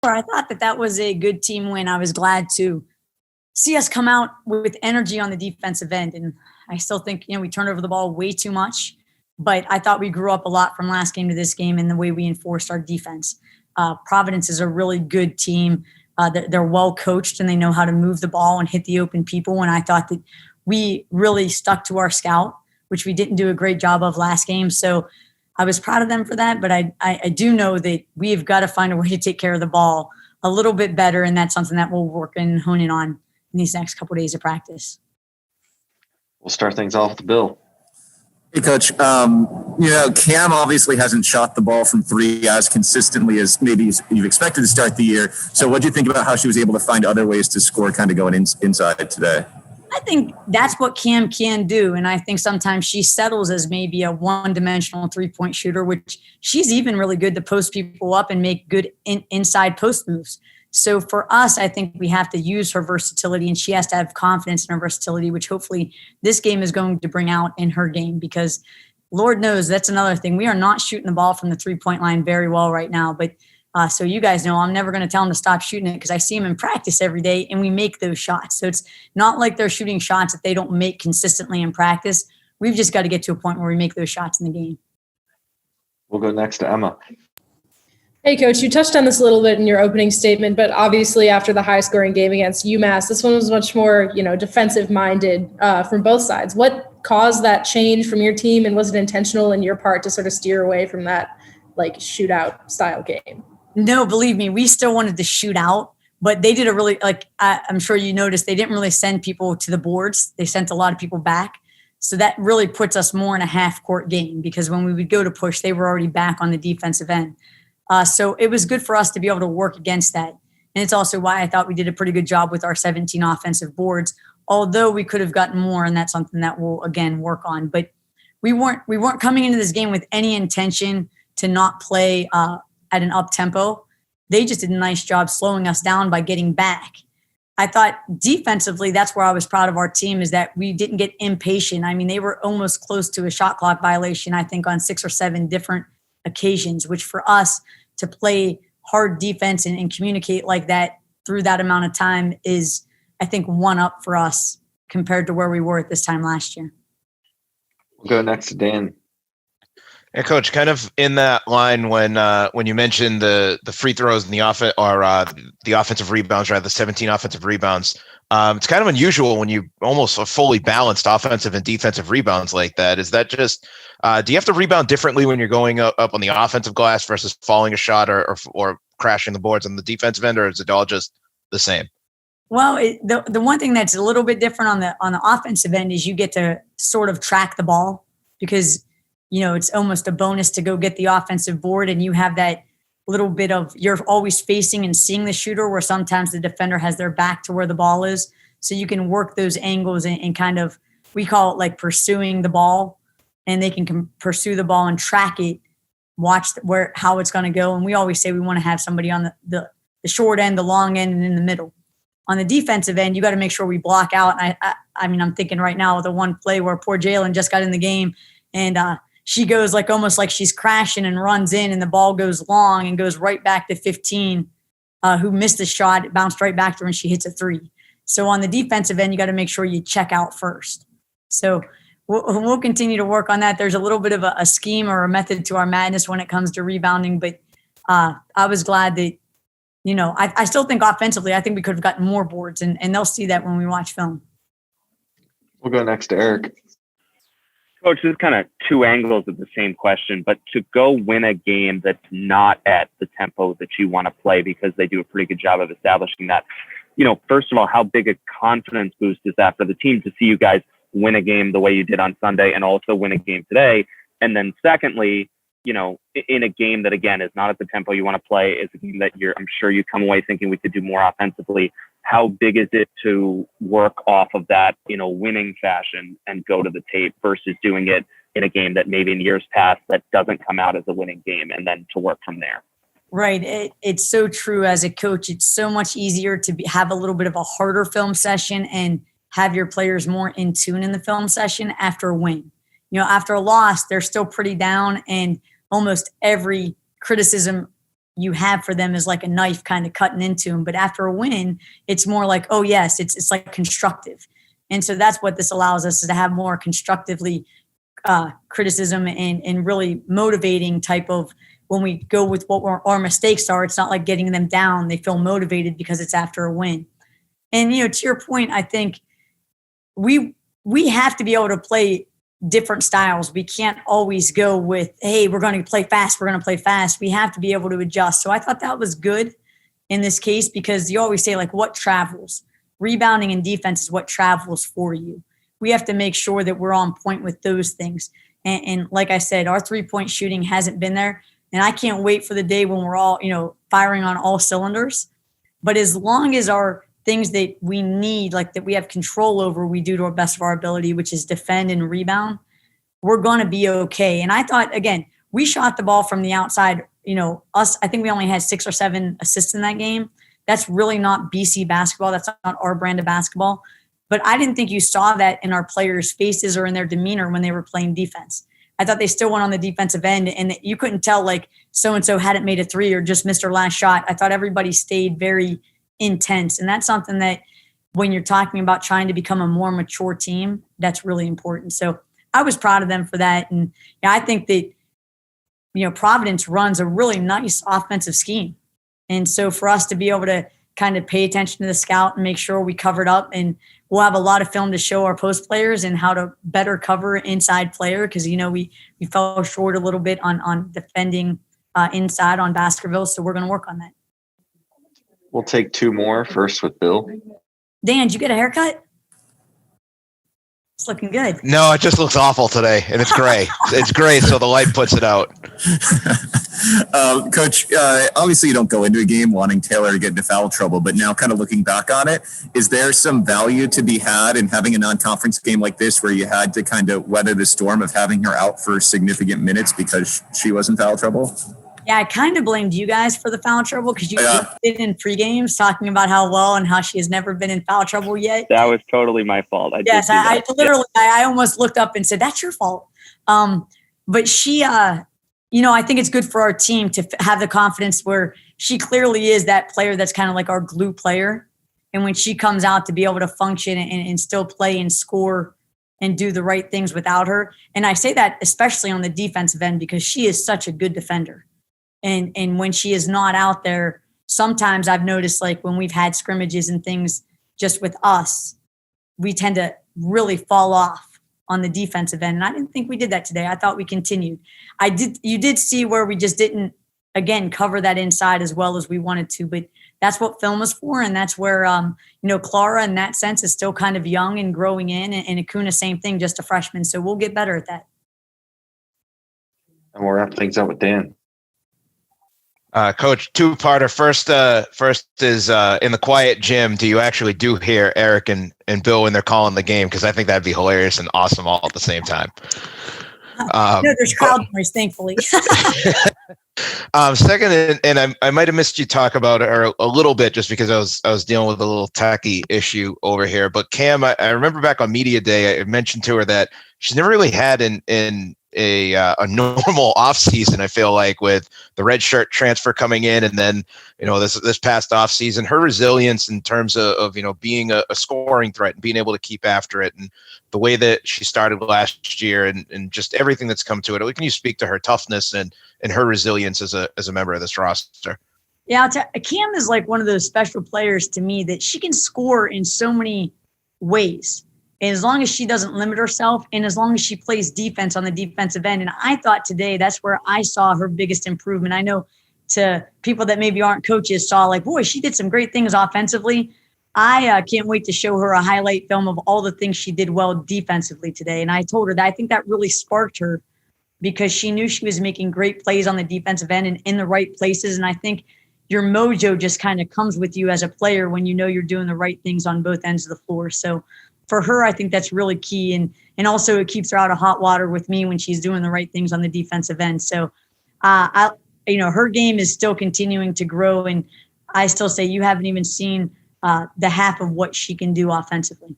I thought that was a good team win. I was glad to see us come out with energy on the defensive end. And I still think, we turned over the ball way too much, but I thought we grew up a lot from last game to this game in the way we enforced our defense. Providence is a really good team. They're well coached and they know how to move the ball and hit the open people. And I thought that we really stuck to our scout, which we didn't do a great job of last game. So I was proud of them for that, but I do know that we've got to find a way to take care of the ball a little bit better, and that's something that we'll work and hone in on in these next couple of days of practice. We'll start things off with Bill. Hey, Coach. Cam obviously hasn't shot the ball from three as consistently as maybe you've expected to start the year. So what do you think about how she was able to find other ways to score kind of going inside today? I think that's what Cam can do. And I think sometimes she settles as maybe a one-dimensional three-point shooter, which she's even really good to post people up and make good inside post moves. So for us, I think we have to use her versatility, and she has to have confidence in her versatility, which hopefully this game is going to bring out in her game, because Lord knows that's another thing. We are not shooting the ball from the three-point line very well right now. But so you guys know I'm never going to tell them to stop shooting it, because I see them in practice every day and we make those shots. So it's not like they're shooting shots that they don't make consistently in practice. We've just got to get to a point where we make those shots in the game. We'll go next to Emma. Hey, Coach, you touched on this a little bit in your opening statement, but obviously after the high-scoring game against UMass, this one was much more, defensive-minded from both sides. What caused that change from your team, and was it intentional in your part to sort of steer away from that, shootout-style game? No, believe me, we still wanted to shoot out, but they did a really, I'm sure you noticed, they didn't really send people to the boards. They sent a lot of people back. So that really puts us more in a half-court game, because when we would go to push, they were already back on the defensive end. So it was good for us to be able to work against that. And it's also why I thought we did a pretty good job with our 17 offensive boards, although we could have gotten more, and that's something that we'll, again, work on. But we weren't coming into this game with any intention to not play at an up-tempo. They just did a nice job slowing us down by getting back. I thought defensively, that's where I was proud of our team, is that we didn't get impatient. I mean, they were almost close to a shot clock violation, I think, on 6 or 7 different occasions, which for us to play hard defense and communicate like that through that amount of time is, I think, one up for us compared to where we were at this time last year. We'll go next to Dan. Yeah, Coach, kind of in that line when you mentioned the free throws and the offensive rebounds, right? The 17 offensive rebounds. It's kind of unusual when you almost a fully balanced offensive and defensive rebounds like that. Is that just do you have to rebound differently when you're going up on the offensive glass versus falling a shot or crashing the boards on the defensive end, or is it all just the same? Well, the one thing that's a little bit different on the offensive end is you get to sort of track the ball, because it's almost a bonus to go get the offensive board, and you have that little bit of, you're always facing and seeing the shooter, where sometimes the defender has their back to where the ball is. So you can work those angles and kind of, we call it like pursuing the ball, and they can pursue the ball and track it, watch how it's going to go. And we always say we want to have somebody on the short end, the long end, and in the middle. On the defensive end, you got to make sure we block out. And I mean, I'm thinking right now of the one play where poor Jalen just got in the game, and she goes almost like she's crashing and runs in, and the ball goes long and goes right back to 15, who missed the shot. It bounced right back to her, and she hits a 3. So on the defensive end, you got to make sure you check out first. So we'll continue to work on that. There's a little bit of a scheme or a method to our madness when it comes to rebounding, but I was glad that, I still think offensively, I think we could have gotten more boards, and they'll see that when we watch film. We'll go next to Eric. Coach, this is kind of 2 angles of the same question, but to go win a game that's not at the tempo that you want to play, because they do a pretty good job of establishing that, first of all, how big a confidence boost is that for the team to see you guys win a game the way you did on Sunday and also win a game today? And then secondly, in a game that, again, is not at the tempo you want to play, is a game that I'm sure you come away thinking we could do more offensively. How big is it to work off of that, winning fashion and go to the tape versus doing it in a game that maybe in years past that doesn't come out as a winning game, and then to work from there? Right. It's so true. As a coach, it's so much easier to have a little bit of a harder film session and have your players more in tune in the film session after a win. After a loss, they're still pretty down, and almost every criticism you have for them is like a knife kind of cutting into them. But after a win, it's more like, oh yes, it's like constructive. And so that's what this allows us, is to have more constructively criticism and really motivating type of, when we go with what our mistakes are, it's not like getting them down. They feel motivated because it's after a win. And, to your point, I think we have to be able to play different styles. We can't always go with, hey, we're going to play fast. We're going to play fast. We have to be able to adjust. So I thought that was good in this case, because you always say, like, what travels? Rebounding and defense is what travels for you. We have to make sure that we're on point with those things. And like I said, our 3-point shooting hasn't been there. And I can't wait for the day when we're all, firing on all cylinders. But as long as our things that we need, like that we have control over, we do to our best of our ability, which is defend and rebound, we're going to be okay. And I thought, again, we shot the ball from the outside. I think we only had 6 or 7 assists in that game. That's really not BC basketball. That's not our brand of basketball. But I didn't think you saw that in our players' faces or in their demeanor when they were playing defense. I thought they still went on the defensive end, and you couldn't tell like so-and-so hadn't made a 3 or just missed their last shot. I thought everybody stayed very intense. And that's something that when you're talking about trying to become a more mature team, that's really important. So I was proud of them for that. And I think that, Providence runs a really nice offensive scheme. And so for us to be able to kind of pay attention to the scout and make sure we covered up, and we'll have a lot of film to show our post players and how to better cover inside player. Cause we fell short a little bit on defending inside on Baskerville. So we're going to work on that. We'll take 2 more. First with Bill. Dan, did you get a haircut? It's looking good. No, it just looks awful today, and it's gray. It's gray, so the light puts it out. Coach, obviously you don't go into a game wanting Taylor to get into foul trouble, but now kind of looking back on it, is there some value to be had in having a non-conference game like this where you had to kind of weather the storm of having her out for significant minutes because she was in foul trouble? Yeah, I kind of blamed you guys for the foul trouble, because you did in pre-games talking about how well and how she has never been in foul trouble yet. That was totally my fault. I literally, I almost looked up and said, that's your fault. But she, I think it's good for our team to have the confidence where she clearly is that player that's kind of like our glue player. And when she comes out, to be able to function and still play and score and do the right things without her. And I say that especially on the defensive end, because she is such a good defender. And when she is not out there, sometimes I've noticed, like when we've had scrimmages and things just with us, we tend to really fall off on the defensive end. And I didn't think we did that today. I thought we continued. You did see where we just didn't, again, cover that inside as well as we wanted to, but that's what film is for. And that's where, Clara in that sense is still kind of young and growing in, and Acuna, same thing, just a freshman. So we'll get better at that. And we'll wrap things up with Dan. Coach, 2-parter. First is in the quiet gym, do you actually hear Eric and Bill when they're calling the game? Because I think that'd be hilarious and awesome all at the same time. No, there's crowd noise, thankfully. Second, and I might have missed you talk about her a little bit just because I was dealing with a little tacky issue over here. But Cam, I remember back on media day, I mentioned to her that she's never really had a normal off season. I feel like with the red shirt transfer coming in, and then this past off season, her resilience in terms of being a scoring threat and being able to keep after it, and the way that she started last year, and just everything that's come to it. Can you speak to her toughness and her resilience as a member of this roster? Yeah, Cam is like one of those special players to me that she can score in so many ways. And as long as she doesn't limit herself, and as long as she plays defense on the defensive end. And I thought today that's where I saw her biggest improvement. I know to people that maybe aren't coaches saw like, boy, she did some great things offensively. I can't wait to show her a highlight film of all the things she did well defensively today. And I told her that I think that really sparked her, because she knew she was making great plays on the defensive end and in the right places. And I think your mojo just kind of comes with you as a player when you know you're doing the right things on both ends of the floor. So for her, I think that's really key. And also it keeps her out of hot water with me when she's doing the right things on the defensive end. So, her game is still continuing to grow. And I still say you haven't even seen the half of what she can do offensively.